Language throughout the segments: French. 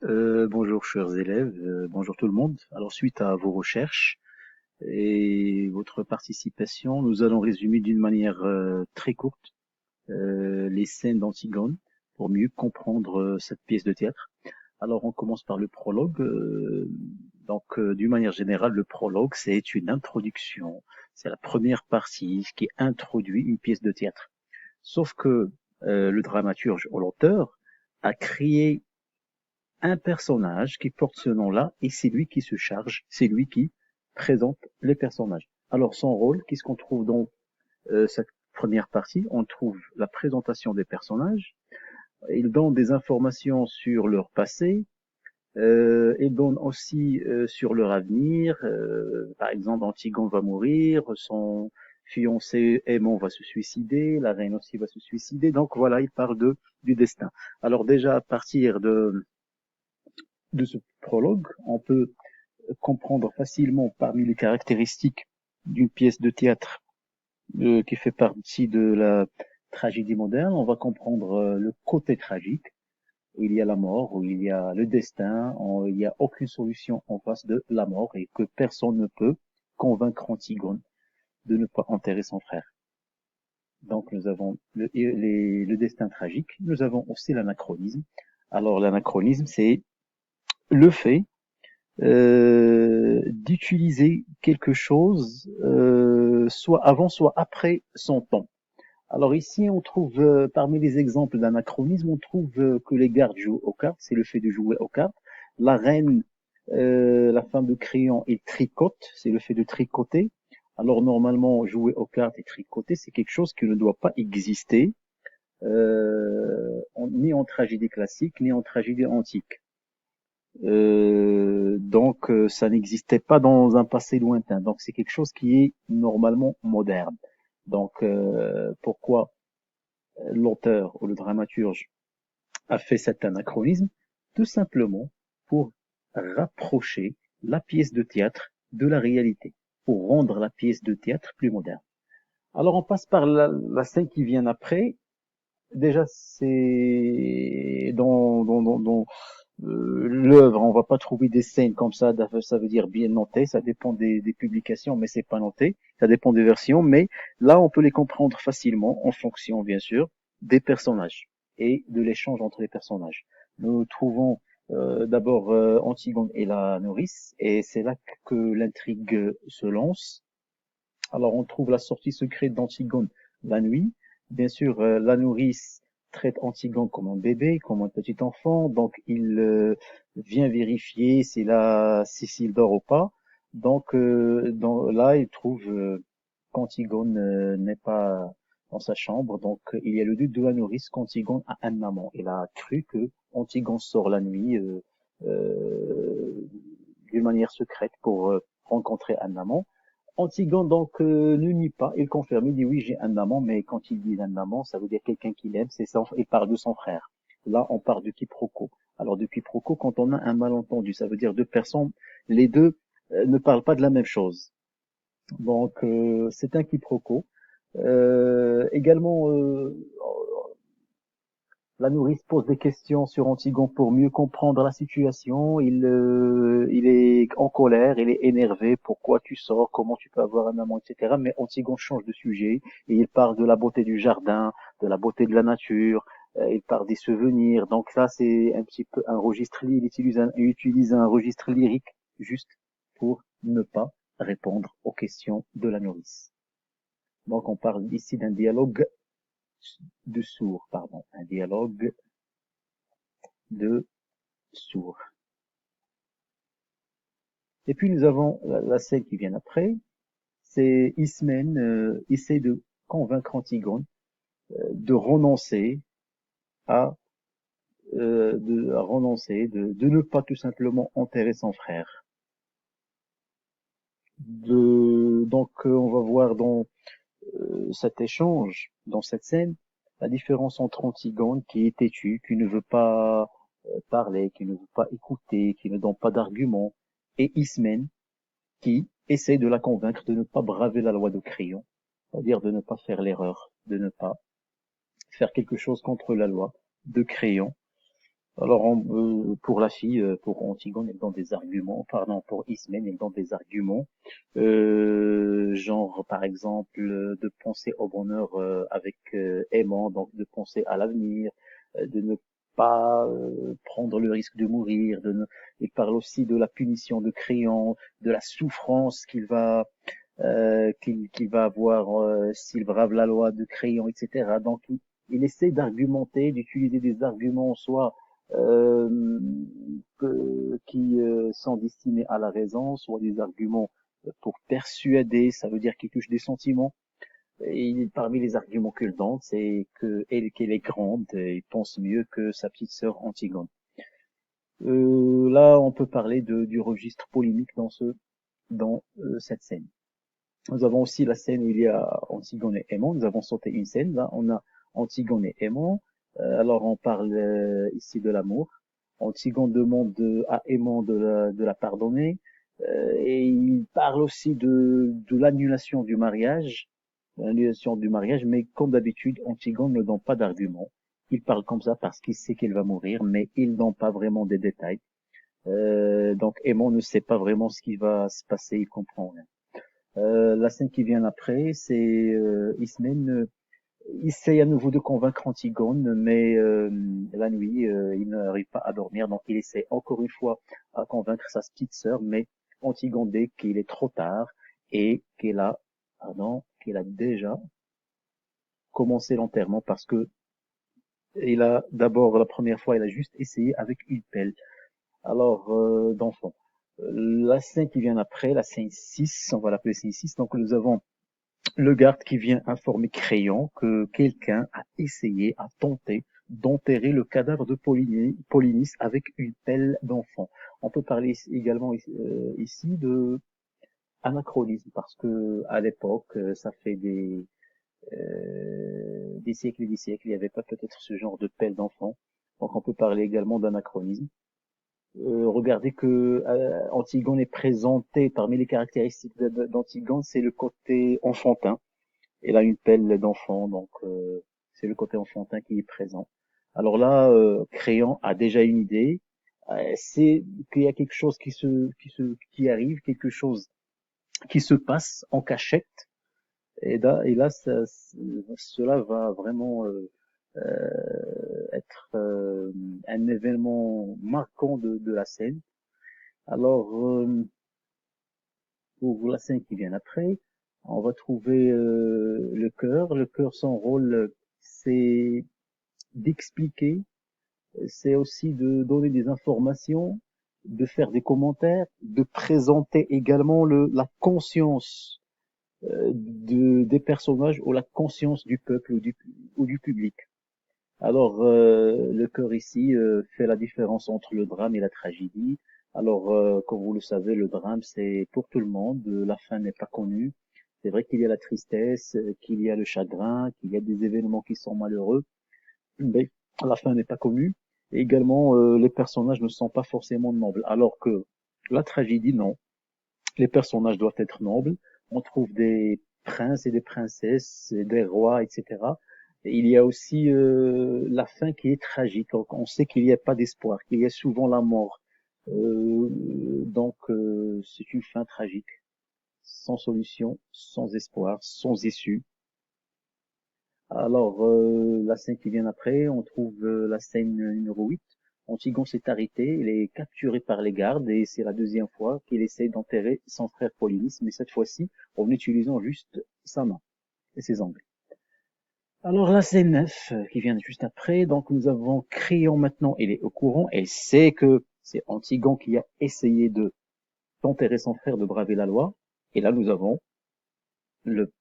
Bonjour chers élèves, bonjour tout le monde. Alors suite à vos recherches et votre participation, nous allons résumer d'une manière très courte les scènes d'Antigone pour mieux comprendre cette pièce de théâtre. Alors on commence par le prologue. D'une manière générale, le prologue c'est une introduction, c'est la première partie qui introduit une pièce de théâtre. Sauf que le dramaturge ou l'auteur a créé un personnage qui porte ce nom-là et c'est lui qui se charge, c'est lui qui présente les personnages. Alors son rôle, qu'est-ce qu'on trouve dans cette première partie? On trouve la présentation des personnages, il donne des informations sur leur passé, il donne aussi sur leur avenir, par exemple Antigone va mourir, son fiancé Aimon va se suicider, la reine aussi va se suicider, donc voilà, il parle du destin. Alors déjà à partir de ce prologue, on peut comprendre facilement parmi les caractéristiques d'une pièce de théâtre qui fait partie de la tragédie moderne, on va comprendre le côté tragique, où il y a la mort, où il y a le destin, où il n'y a aucune solution en face de la mort et que personne ne peut convaincre Antigone de ne pas enterrer son frère. Donc nous avons le destin tragique, nous avons aussi l'anachronisme. Alors l'anachronisme, c'est le fait d'utiliser quelque chose soit avant, soit après son temps. Alors ici, on trouve parmi les exemples d'anachronisme, on trouve que les gardes jouent aux cartes, c'est le fait de jouer aux cartes. La reine, la femme de Créon, elle tricote, c'est le fait de tricoter. Alors normalement, jouer aux cartes et tricoter, c'est quelque chose qui ne doit pas exister, ni en tragédie classique, ni en tragédie antique. Ça n'existait pas dans un passé lointain. Donc c'est quelque chose qui est normalement moderne. Pourquoi l'auteur ou le dramaturge a fait cet anachronisme? Tout simplement pour rapprocher la pièce de théâtre de la réalité, pour rendre la pièce de théâtre plus moderne. Alors on passe par la scène qui vient après. Déjà, c'est dans l'œuvre, on va pas trouver des scènes comme ça veut dire bien noté, ça dépend des publications, mais c'est pas noté, ça dépend des versions, mais là on peut les comprendre facilement en fonction bien sûr des personnages et de l'échange entre les personnages. Nous trouvons d'abord Antigone et la nourrice, et c'est là que l'intrigue se lance. Alors on trouve la sortie secrète d'Antigone la nuit. Bien sûr, la nourrice traite Antigone comme un bébé, comme un petit enfant, donc il vient vérifier s'il dort ou pas. Là, il trouve qu'Antigone n'est pas dans sa chambre, donc il y a le doute de la nourrice qu'Antigone a un amant. Il a cru que Antigone sort la nuit d'une manière secrète pour rencontrer un amant. Antigone donc ne nie pas, il confirme, il dit oui j'ai un amant, mais quand il dit un amant, ça veut dire quelqu'un qu'il aime, il parle de son frère. Là on parle de quiproquo. Alors de quiproquo, quand on a un malentendu, ça veut dire deux personnes, les deux ne parlent pas de la même chose. C'est un quiproquo. Également, la nourrice pose des questions sur Antigone pour mieux comprendre la situation. Il est en colère, il est énervé. Pourquoi tu sors? Comment tu peux avoir un amant, etc. Mais Antigone change de sujet et il parle de la beauté du jardin, de la beauté de la nature. Il parle des souvenirs. Donc là, c'est un petit peu un registre. Il utilise un registre lyrique juste pour ne pas répondre aux questions de la nourrice. Donc on parle ici d'un dialogue de sourds, pardon, un dialogue de sourds. Et puis nous avons la scène qui vient après, c'est Ismène essaie de convaincre Antigone de renoncer de ne pas tout simplement enterrer son frère. On va voir dans cet échange, dans cette scène, la différence entre Antigone qui est têtue, qui ne veut pas parler, qui ne veut pas écouter, qui ne donne pas d'arguments, et Ismène qui essaie de la convaincre de ne pas braver la loi de Créon, c'est-à-dire de ne pas faire l'erreur, de ne pas faire quelque chose contre la loi de Créon. Alors, pour la fille, pour Antigone, elle donne des arguments, pardon, pour Ismène, elle donne des arguments, genre, par exemple, de penser au bonheur avec aimant, donc de penser à l'avenir, de ne pas prendre le risque de mourir, il parle aussi de la punition de Créon, de la souffrance qu'il va avoir s'il brave la loi de Créon, etc. Donc, il essaie d'argumenter, d'utiliser des arguments soit euh, qui sont destinés à la raison, soit des arguments pour persuader, ça veut dire qu'il touche des sentiments. Et parmi les arguments qu'il donne, c'est qu'elle est grande et pense mieux que sa petite sœur Antigone. Là, on peut parler du registre polémique dans cette scène. Nous avons aussi la scène où il y a Antigone et Aimon. Nous avons sauté une scène. Là, on a Antigone et Aimon. Alors, on parle ici de l'amour. Antigone demande à Aimon de la pardonner. Et il parle aussi de l'annulation du mariage. L'annulation du mariage, mais comme d'habitude, Antigone ne donne pas d'argument. Il parle comme ça parce qu'il sait qu'elle va mourir, mais il ne donne pas vraiment des détails. Donc Aimon ne sait pas vraiment ce qui va se passer, il comprend rien. La scène qui vient après, c'est Ismène essaye à nouveau de convaincre Antigone, mais la nuit, il n'arrive pas à dormir, donc il essaie encore une fois à convaincre sa petite sœur, mais Antigone dit qu'il est trop tard et qu'elle a déjà commencé l'enterrement parce que il a d'abord la première fois, il a juste essayé avec une pelle. Alors, d'enfant. La scène qui vient après, la scène 6, on va l'appeler scène 6, donc nous avons le garde qui vient informer Crayon que quelqu'un a essayé, a tenté d'enterrer le cadavre de Polynice avec une pelle d'enfant. On peut parler également ici de anachronisme parce que à l'époque, ça fait des siècles et des siècles, il n'y avait pas peut-être ce genre de pelle d'enfant. Donc on peut parler également d'anachronisme. Regardez que Antigone est présenté parmi les caractéristiques d'Antigone, c'est le côté enfantin. Elle a une pelle d'enfant, donc c'est le côté enfantin qui est présent. Alors là, Créon a déjà une idée, c'est qu'il y a quelque chose qui arrive, quelque chose qui se passe en cachette, cela va vraiment être un événement marquant de la scène. Alors, pour la scène qui vient après, on va trouver le chœur. Le chœur, son rôle, c'est d'expliquer, c'est aussi de donner des informations, de faire des commentaires, de présenter également la conscience des personnages ou la conscience du peuple ou du public. Alors, le chœur ici fait la différence entre le drame et la tragédie. Alors, comme vous le savez, le drame, c'est pour tout le monde. La fin n'est pas connue. C'est vrai qu'il y a la tristesse, qu'il y a le chagrin, qu'il y a des événements qui sont malheureux, mais la fin n'est pas connue. Et également, les personnages ne sont pas forcément nobles. Alors que la tragédie, non. Les personnages doivent être nobles. On trouve des princes et des princesses, et des rois, etc. Et il y a aussi la fin qui est tragique. Donc, on sait qu'il n'y a pas d'espoir, qu'il y a souvent la mort. C'est une fin tragique, sans solution, sans espoir, sans issue. Alors, la scène qui vient après, on trouve la scène numéro 8. Antigone s'est arrêté, il est capturé par les gardes et c'est la deuxième fois qu'il essaie d'enterrer son frère Polynice, mais cette fois-ci en utilisant juste sa main et ses ongles. Alors la scène 9 qui vient juste après, donc nous avons Créon maintenant, il est au courant, elle sait que c'est Antigone qui a essayé d'enterrer son frère, de braver la loi, et là nous avons le,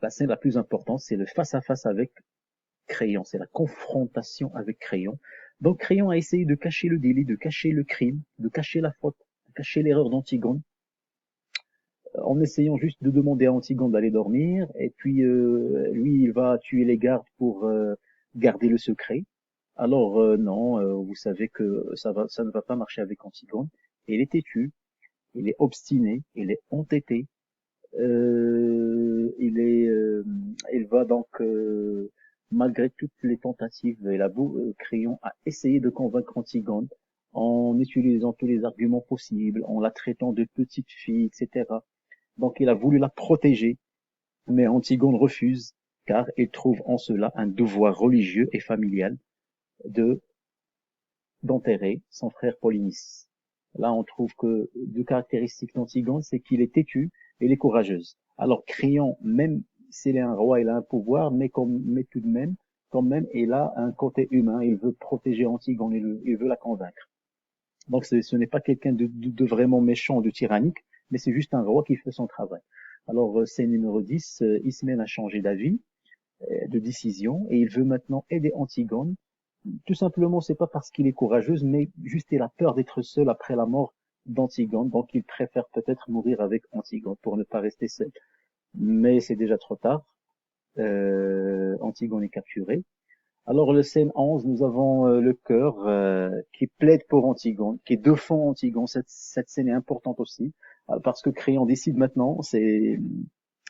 la scène la plus importante, c'est le face-à-face avec Crayon, c'est la confrontation avec Crayon. Donc Crayon a essayé de cacher le délit, de cacher le crime, de cacher la faute, de cacher l'erreur d'Antigone, en essayant juste de demander à Antigone d'aller dormir, et puis lui il va tuer les gardes pour garder le secret. Alors non, vous savez que ça ne va pas marcher avec Antigone. Il est têtu, il est obstiné, il est entêté, euh, il est, il va donc malgré toutes les tentatives, Créon a essayé de convaincre Antigone en utilisant tous les arguments possibles, en la traitant de petite fille, etc. Donc il a voulu la protéger, mais Antigone refuse, car il trouve en cela un devoir religieux et familial de d'enterrer son frère Polynice. Là, on trouve que deux caractéristiques d'Antigone, c'est qu'il est têtu et il est courageuse. Alors, Créon, même s'il est un roi, il a un pouvoir, mais tout de même, quand même, il a un côté humain. Il veut protéger Antigone, il veut la convaincre. Donc, ce n'est pas quelqu'un de vraiment méchant, de tyrannique, mais c'est juste un roi qui fait son travail. Alors, c'est numéro 10, Ismène a changé d'avis, de décision, et il veut maintenant aider Antigone. Tout simplement, c'est pas parce qu'il est courageux, mais juste il a peur d'être seul après la mort d'Antigone, donc il préfère peut-être mourir avec Antigone pour ne pas rester seul. Mais c'est déjà trop tard. Antigone est capturée. Alors le scène 11, nous avons le chœur qui plaide pour Antigone, qui défend Antigone. Cette scène est importante aussi, parce que Créon décide maintenant, c'est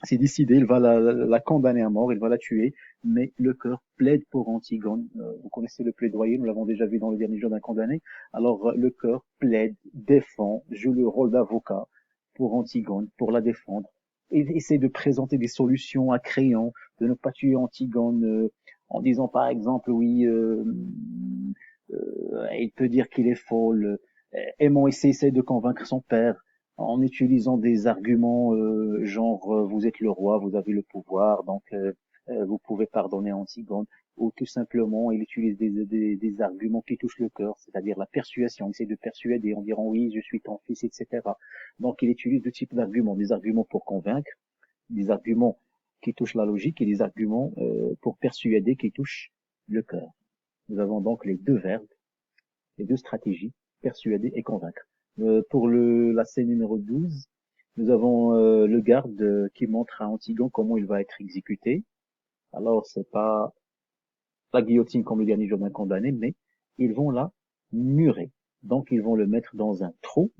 décidé, il va la condamner à mort, il va la tuer, mais le chœur plaide pour Antigone. Vous connaissez le plaidoyer, nous l'avons déjà vu dans le dernier jour d'un condamné. Alors le chœur plaide, défend, joue le rôle d'avocat pour Antigone, pour la défendre, et essaie de présenter des solutions à Créon, de ne pas tuer Antigone en disant par exemple, oui, il peut dire qu'il est folle. Aimon essaie de convaincre son père en utilisant des arguments genre vous êtes le roi, vous avez le pouvoir, donc vous pouvez pardonner Antigone, ou tout simplement il utilise des arguments qui touchent le cœur, c'est-à-dire la persuasion, il essaie de persuader en disant oui, je suis ton fils, etc. Donc il utilise deux types d'arguments, des arguments pour convaincre, des arguments qui touchent la logique et des arguments pour persuader qui touchent le cœur. Nous avons donc les deux verbes, les deux stratégies, persuader et convaincre. Pour la scène numéro 12, nous avons le garde qui montre à Antigone comment il va être exécuté. Alors, c'est pas la guillotine comme le dernier jour d'un condamné, mais ils vont la murer. Donc, ils vont le mettre dans un trou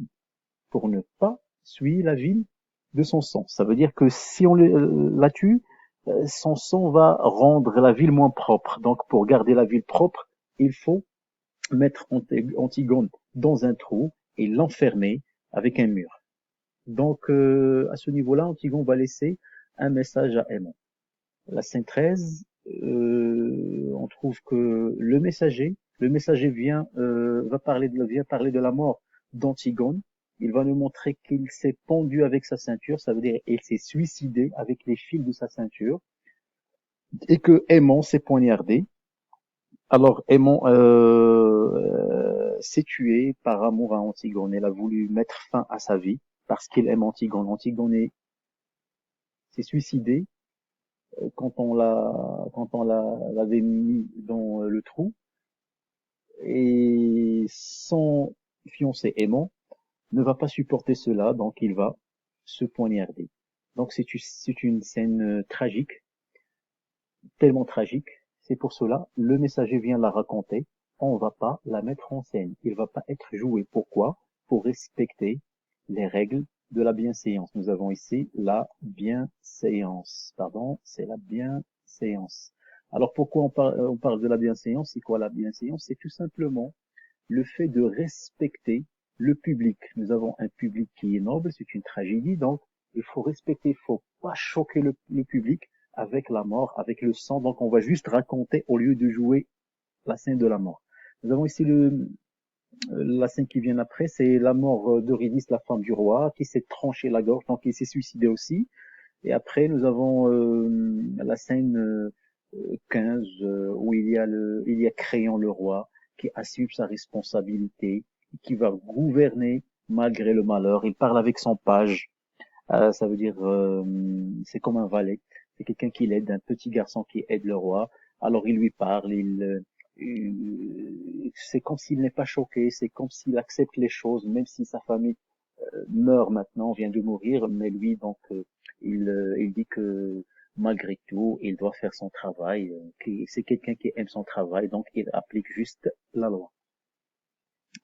pour ne pas souiller la ville de son sang. Ça veut dire que si on la tue, son sang va rendre la ville moins propre. Donc, pour garder la ville propre, il faut mettre Antigone dans un trou et l'enfermer avec un mur. Donc, à ce niveau-là, Antigone va laisser un message à Aimon. La scène 13, on trouve que le messager vient parler de la mort d'Antigone. Il va nous montrer qu'il s'est pendu avec sa ceinture, ça veut dire qu'il s'est suicidé avec les fils de sa ceinture, et que Aimon s'est poignardé. Alors Aimon s'est tué par amour à Antigone. Elle a voulu mettre fin à sa vie parce qu'il aime Antigone. Antigone s'est suicidé l'avait mis dans le trou, et son fiancé Aimon ne va pas supporter cela, donc il va se poignarder. Donc c'est une scène tragique, tellement tragique. C'est pour cela, le messager vient la raconter. On va pas la mettre en scène. Il va pas être joué. Pourquoi? Pour respecter les règles de la bienséance. Nous avons ici la bienséance. Pardon, c'est la bienséance. Alors pourquoi on parle de la bienséance? C'est quoi la bienséance? C'est tout simplement le fait de respecter le public. Nous avons un public qui est noble, c'est une tragédie, donc il faut respecter, il faut pas choquer le public avec la mort, avec le sang. Donc on va juste raconter au lieu de jouer la scène de la mort. Nous avons ici la scène qui vient après, c'est la mort d'Eurydice, la femme du roi, qui s'est tranché la gorge, donc il s'est suicidé aussi. Et après, nous avons la scène 15 où il y a Créon le roi qui assume sa responsabilité, qui va gouverner malgré le malheur. Il parle avec son page. Ça veut dire c'est comme un valet. C'est quelqu'un qui l'aide, un petit garçon qui aide le roi. Alors il lui parle, c'est comme s'il n'est pas choqué, c'est comme s'il accepte les choses, même si sa famille meurt maintenant, vient de mourir, mais lui donc il dit que malgré tout, il doit faire son travail. C'est quelqu'un qui aime son travail, donc il applique juste la loi.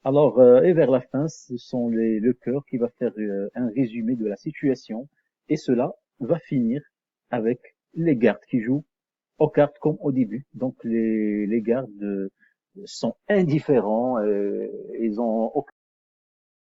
Alors, et vers la fin, ce sont le chœur qui va faire un résumé de la situation, et cela va finir avec les gardes qui jouent aux cartes comme au début. Donc les gardes sont indifférents, ils ont